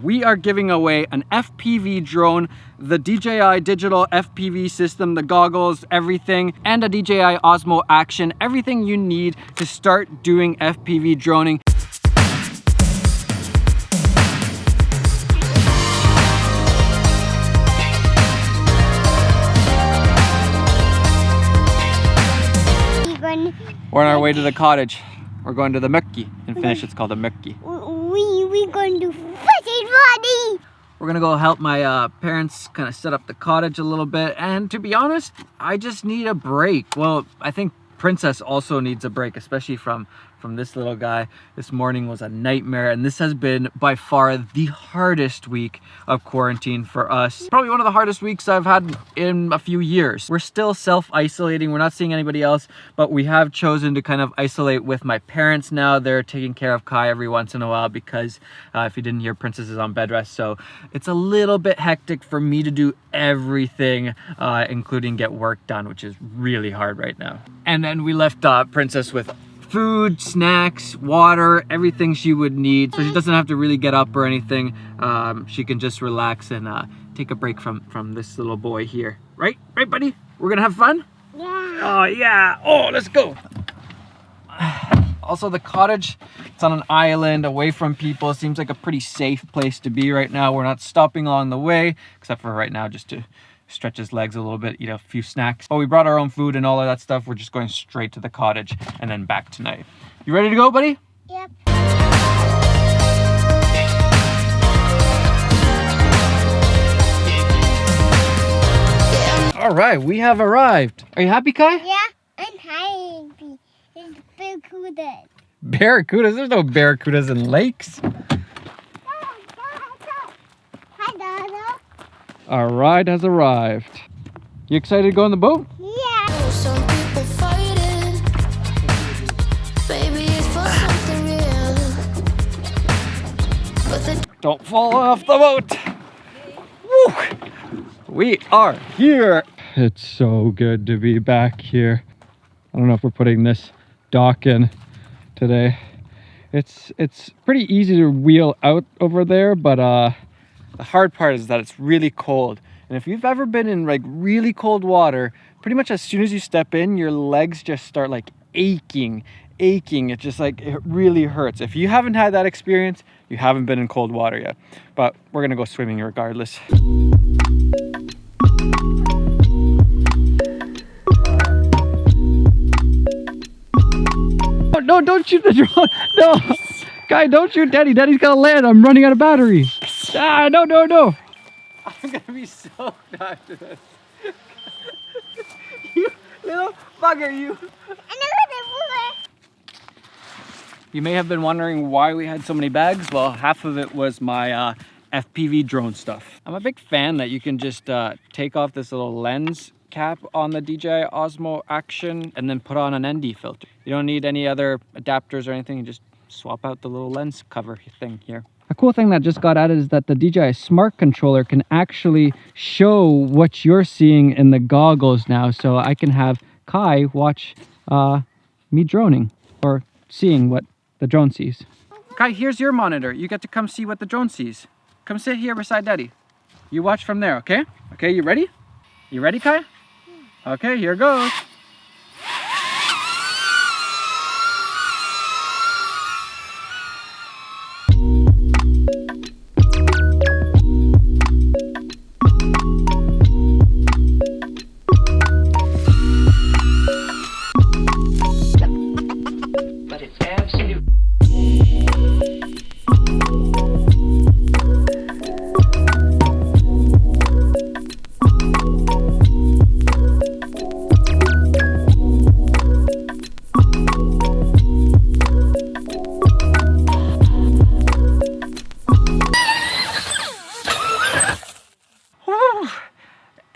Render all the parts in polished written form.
We are giving away an FPV drone, the DJI digital FPV system, the goggles, everything, and a DJI Osmo Action, everything you need to start doing FPV droning. We're on our way to the cottage. We're going to the Mökki. In Finnish, it's called a Mökki. We're going to fishing body. We're gonna go help my parents kind of set up the cottage a little bit. And to be honest, I just need a break. Well, I think Princess also needs a break, especially from this little guy. This morning was a nightmare, and this has been by far the hardest week of quarantine for us. Probably one of the hardest weeks I've had in a few years. We're still self-isolating. We're not seeing anybody else, but we have chosen to kind of isolate with my parents now. They're taking care of Kai every once in a while because if you didn't hear, Princess is on bed rest. So it's a little bit hectic for me to do everything, including get work done, which is really hard right now. And then we left Princess with food, snacks, water, everything she would need, so she doesn't have to really get up or anything. She can just relax and take a break from this little boy here. Right buddy? We're gonna have fun? Yeah. Oh yeah. Oh, let's go. Also, the cottage, it's on an island away from people. Seems like a pretty safe place to be right now. We're not stopping along the way, except for right now just to stretch his legs a little bit, eat a few snacks. But we brought our own food and all of that stuff. We're just going straight to the cottage and then back tonight. You ready to go, buddy? Yep. All right, we have arrived. Are you happy, Kai? Yeah, I'm happy. It's barracuda. Barracudas? There's no barracudas in lakes. Hi, Dada. Our ride has arrived. You excited to go on the boat? Yeah. Some people fighting. Baby, it's for something real. But the Don't fall off the boat. Woo! We are here. It's so good to be back here. I don't know if we're putting this dock in today. It's pretty easy to wheel out over there, but the hard part is that it's really cold. And if you've ever been in like really cold water, pretty much as soon as you step in, your legs just start like aching. It's just like, it really hurts. If you haven't had that experience, you haven't been in cold water yet. But we're gonna go swimming regardless. Oh, no, don't shoot the drone. No. Guy, don't shoot Daddy. Daddy's gonna land. I'm running out of battery. Ah, no. I'm gonna be so after this. You little bugger, you. You may have been wondering why we had so many bags. Well, half of it was my FPV drone stuff. I'm a big fan that you can just take off this little lens cap on the DJI Osmo Action and then put on an ND filter. You don't need any other adapters or anything. You just swap out the little lens cover thing here. A cool thing that just got added is that the DJI Smart Controller can actually show what you're seeing in the goggles now. So I can have Kai watch me droning or seeing what the drone sees. Kai, here's your monitor. You get to come see what the drone sees. Come sit here beside Daddy. You watch from there, okay? Okay, you ready? You ready, Kai? Okay, here goes. But it's absolute.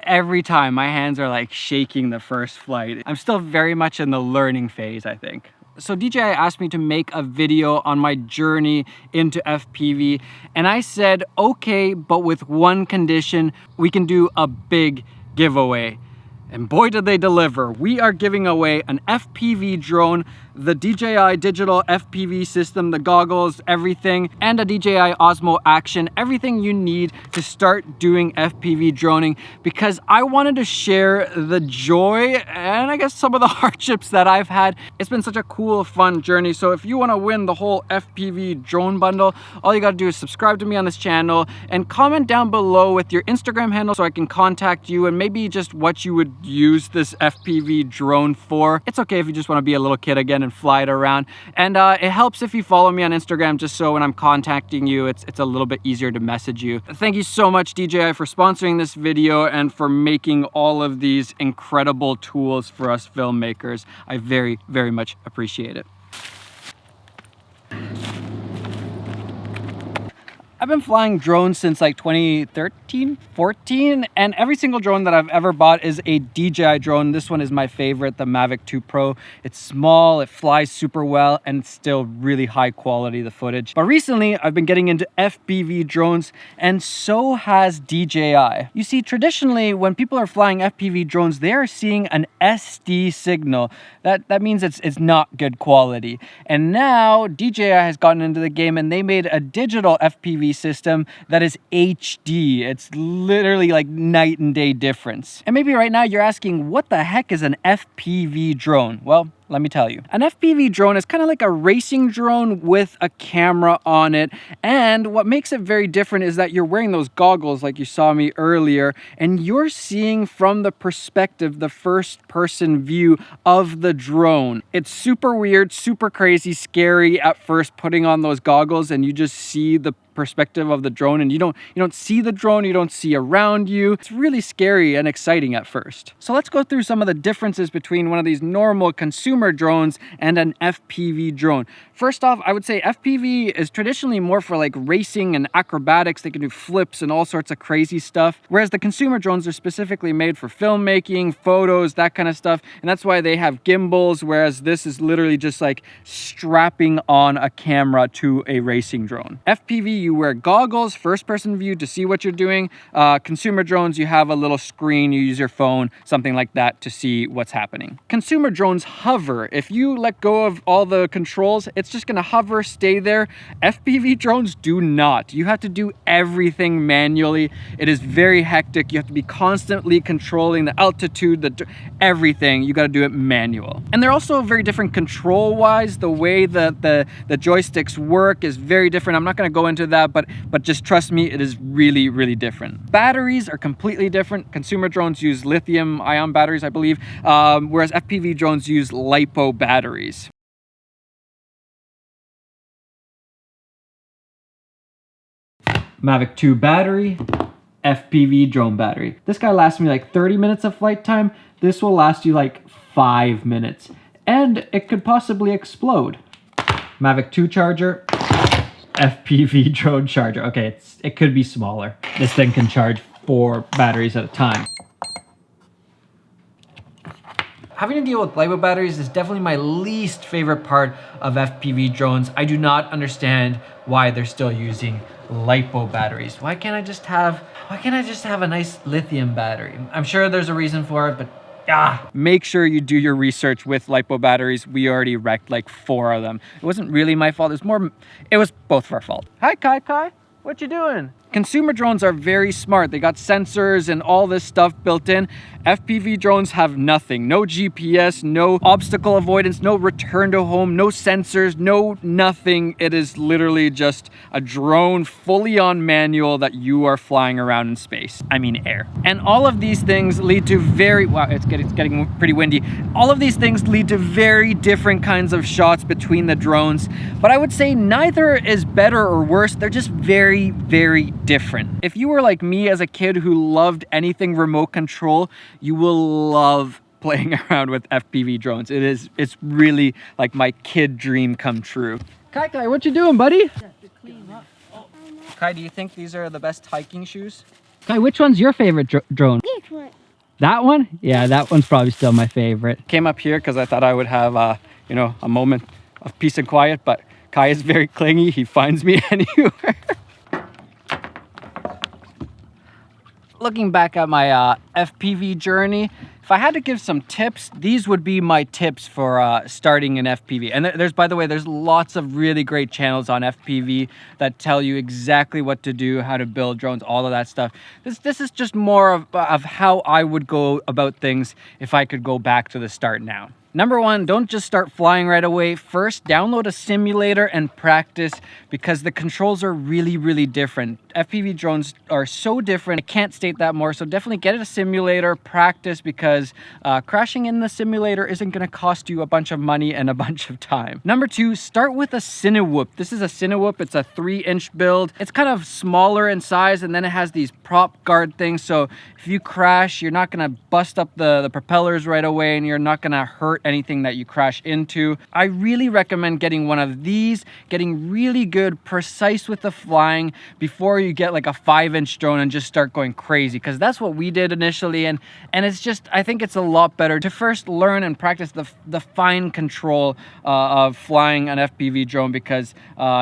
Every time my hands are like shaking the first flight. I'm still very much in the learning phase, I think. So DJI asked me to make a video on my journey into FPV, and I said, okay, but with one condition: we can do a big giveaway. And boy did they deliver. We are giving away an FPV drone, the DJI digital FPV system, the goggles, everything, and a DJI Osmo Action, everything you need to start doing FPV droning, because I wanted to share the joy and I guess some of the hardships that I've had. It's been such a cool, fun journey. So if you want to win the whole FPV drone bundle, all you got to do is subscribe to me on this channel and comment down below with your Instagram handle so I can contact you and maybe just what you would use this FPV drone for. It's okay if you just want to be a little kid again and fly it around. And it helps if you follow me on Instagram, just so when I'm contacting you, it's a little bit easier to message you. Thank you so much, DJI, for sponsoring this video and for making all of these incredible tools for us filmmakers. I very, very much appreciate it. I've been flying drones since like 2013, 14, and every single drone that I've ever bought is a DJI drone. This one is my favorite, the Mavic 2 Pro. It's small, it flies super well, and it's still really high quality, the footage. But recently, I've been getting into FPV drones, and so has DJI. You see, traditionally, when people are flying FPV drones, they are seeing an SD signal. That means it's not good quality. And now, DJI has gotten into the game, and they made a digital FPV system that is HD. It's literally like night and day difference. And maybe right now you're asking, what the heck is an FPV drone? Well, let me tell you. An FPV drone is kind of like a racing drone with a camera on it. And what makes it very different is that you're wearing those goggles like you saw me earlier, and you're seeing from the perspective, the first person view of the drone. It's super weird, super crazy, scary at first putting on those goggles and you just see the perspective of the drone and you don't see the drone, you don't see around you. It's really scary and exciting at first. So let's go through some of the differences between one of these normal consumer drones and an FPV drone. First off, I would say FPV is traditionally more for like racing and acrobatics. They can do flips and all sorts of crazy stuff. Whereas the consumer drones are specifically made for filmmaking, photos, that kind of stuff. And that's why they have gimbals, whereas this is literally just like strapping on a camera to a racing drone. FPV, you wear goggles, first person view to see what you're doing. Consumer drones, you have a little screen, you use your phone, something like that to see what's happening. Consumer drones hover. If you let go of all the controls, it's just gonna hover, stay there. FPV drones do not. You have to do everything manually. It is very hectic. You have to be constantly controlling the altitude, everything. You gotta do it manual. And they're also very different control-wise. The way that the joysticks work is very different. I'm not gonna go into that, but just trust me, it is really, really different. Batteries are completely different. Consumer drones use lithium-ion batteries, I believe, whereas FPV drones use LiPo batteries. Mavic 2 battery, FPV drone battery. This guy lasts me like 30 minutes of flight time. This will last you like 5 minutes, and it could possibly explode. Mavic 2 charger, FPV drone charger. Okay, it could be smaller. This thing can charge 4 batteries at a time. Having to deal with LiPo batteries is definitely my least favorite part of FPV drones. I do not understand why they're still using LiPo batteries. Why can't I just have a nice lithium battery? I'm sure there's a reason for it, but make sure you do your research with LiPo batteries. We already wrecked like 4 of them. It wasn't really my fault. It was both of our fault. Hi, Kai. What you doing? Consumer drones are very smart. They got sensors and all this stuff built in. FPV drones have nothing. No GPS, no obstacle avoidance, no return to home, no sensors, no nothing. It is literally just a drone fully on manual that you are flying around in space. I mean air. And all of these things lead to it's getting pretty windy. All of these things lead to very different kinds of shots between the drones. But I would say neither is better or worse. They're just very, very different. If you were like me as a kid who loved anything remote control, you will love playing around with FPV drones. It's really like my kid dream come true. Kai, what you doing, buddy? Kai, do you think these are the best hiking shoes? Kai, which one's your favorite drone? This one. That one? Yeah, that one's probably still my favorite. Came up here because I thought I would have a moment of peace and quiet, but Kai is very clingy. He finds me anywhere. Looking back at my FPV journey, If I had to give some tips, these would be my tips for starting an FPV. And there's, by the way, there's lots of really great channels on FPV that tell you exactly what to do, how to build drones, all of that stuff. This is just more of how I would go about things if I could go back to the start now. Number one, don't just start flying right away. First, download a simulator and practice, because the controls are really, really different. FPV drones are so different. I can't state that more. So definitely get a simulator, practice, because crashing in the simulator isn't going to cost you a bunch of money and a bunch of time. Number two, start with a Cinewhoop. This is a Cinewhoop. It's a 3-inch build. It's kind of smaller in size, and then it has these prop guard things. So if you crash, you're not going to bust up the propellers right away, and you're not going to hurt anything that you crash into. I really recommend getting one of these, getting really good, precise with the flying before you get like a 5-inch drone and just start going crazy, because that's what we did initially. And it's just, I think it's a lot better to first learn and practice the fine control of flying an FPV drone, because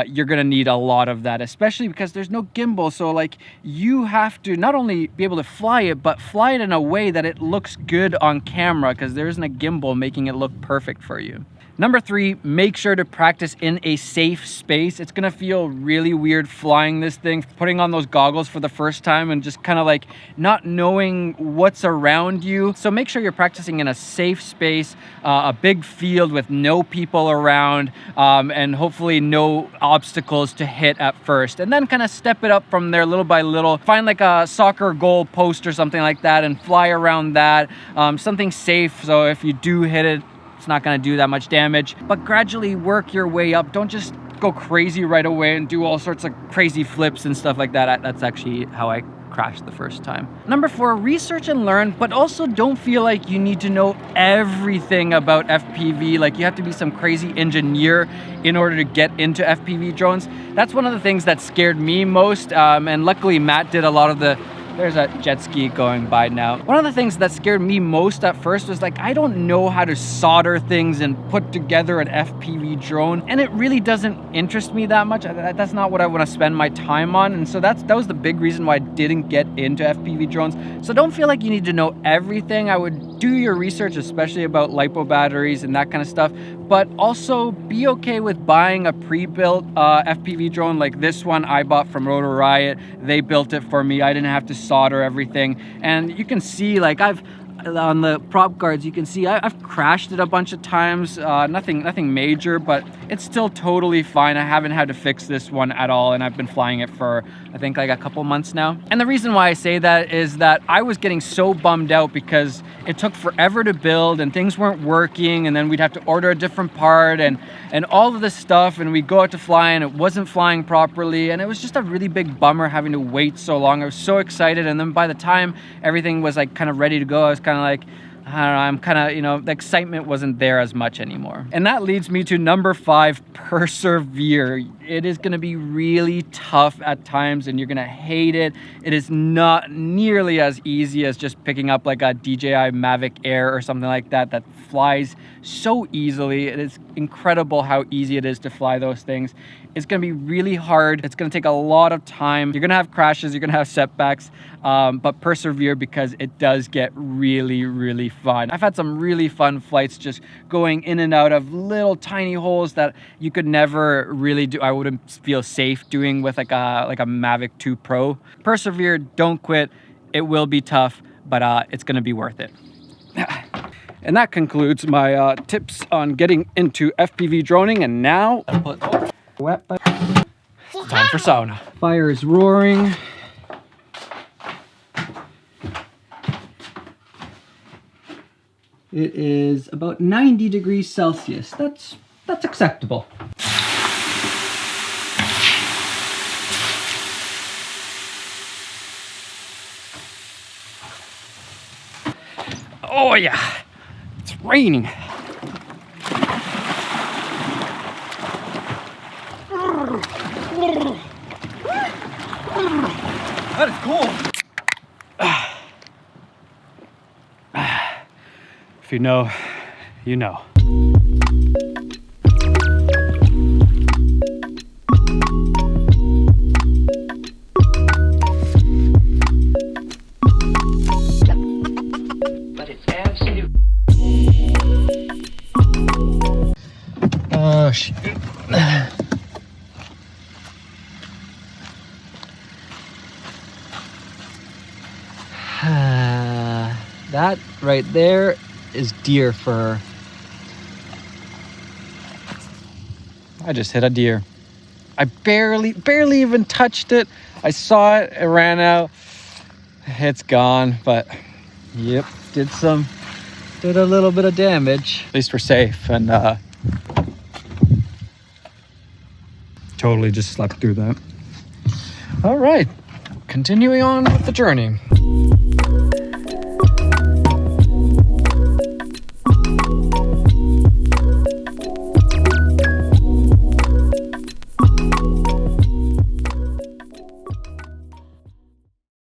you're gonna need a lot of that, especially because there's no gimbal. So like, you have to not only be able to fly it, but fly it in a way that it looks good on camera, because there isn't a gimbal making it look perfect for you. Number three, make sure to practice in a safe space. It's gonna feel really weird flying this thing, putting on those goggles for the first time and just kind of like not knowing what's around you. So make sure you're practicing in a safe space, a big field with no people around, and hopefully no obstacles to hit at first. And then kind of step it up from there little by little. Find like a soccer goal post or something like that and fly around that. Something safe, so if you do hit it, it's not going to do that much damage, but gradually work your way up. Don't just go crazy right away and do all sorts of crazy flips and stuff like that. That's actually how I crashed the first time. Number four, research and learn, but also don't feel like you need to know everything about FPV. Like you have to be some crazy engineer in order to get into FPV drones. That's one of the things that scared me most. And luckily Matt did a lot of the... There's a jet ski going by now. One of the things that scared me most at first was like, I don't know how to solder things and put together an FPV drone. And it really doesn't interest me that much. That's not what I want to spend my time on. And so that was the big reason why I didn't get into FPV drones. So don't feel like you need to know everything. I would do your research, especially about LiPo batteries and that kind of stuff. But also be okay with buying a pre-built FPV drone like this one I bought from Rotor Riot. They built it for me. I didn't have to solder everything. And you can see, like, on the prop guards, you can see I've crashed it a bunch of times. Nothing major, but it's still totally fine. I haven't had to fix this one at all, and I've been flying it for I think like a couple months now. And the reason why I say that is that I was getting so bummed out because it took forever to build and things weren't working, and then we'd have to order a different part and all of this stuff, and we'd go out to fly and it wasn't flying properly, and it was just a really big bummer having to wait so long. I was so excited, and then by the time everything was like kind of ready to go, I was kind of like, I don't know, I'm kind of, you know, the excitement wasn't there as much anymore. And that leads me to number 5, persevere. It is going to be really tough at times and you're going to hate it. It is not nearly as easy as just picking up like a DJI Mavic Air or something like that that flies so easily. It is incredible how easy it is to fly those things. It's going to be really hard. It's going to take a lot of time. You're going to have crashes. You're going to have setbacks, but persevere because it does get really, really fun. I've had some really fun flights just going in and out of little tiny holes that you could never really do. I wouldn't feel safe doing with like a Mavic 2 Pro. Persevere, don't quit. It will be tough, but it's going to be worth it. And that concludes my tips on getting into FPV droning. And now, time for sauna. Fire is roaring. It is about 90 degrees Celsius. That's acceptable. Oh yeah, it's raining. That is cool. If you know, you know. But it's absolutely That right there is deer fur. I just hit a deer. I barely even touched it. I saw it, it ran out. It's gone, but yep, did a little bit of damage. At least we're safe, and totally just slept through that. All right, continuing on with the journey.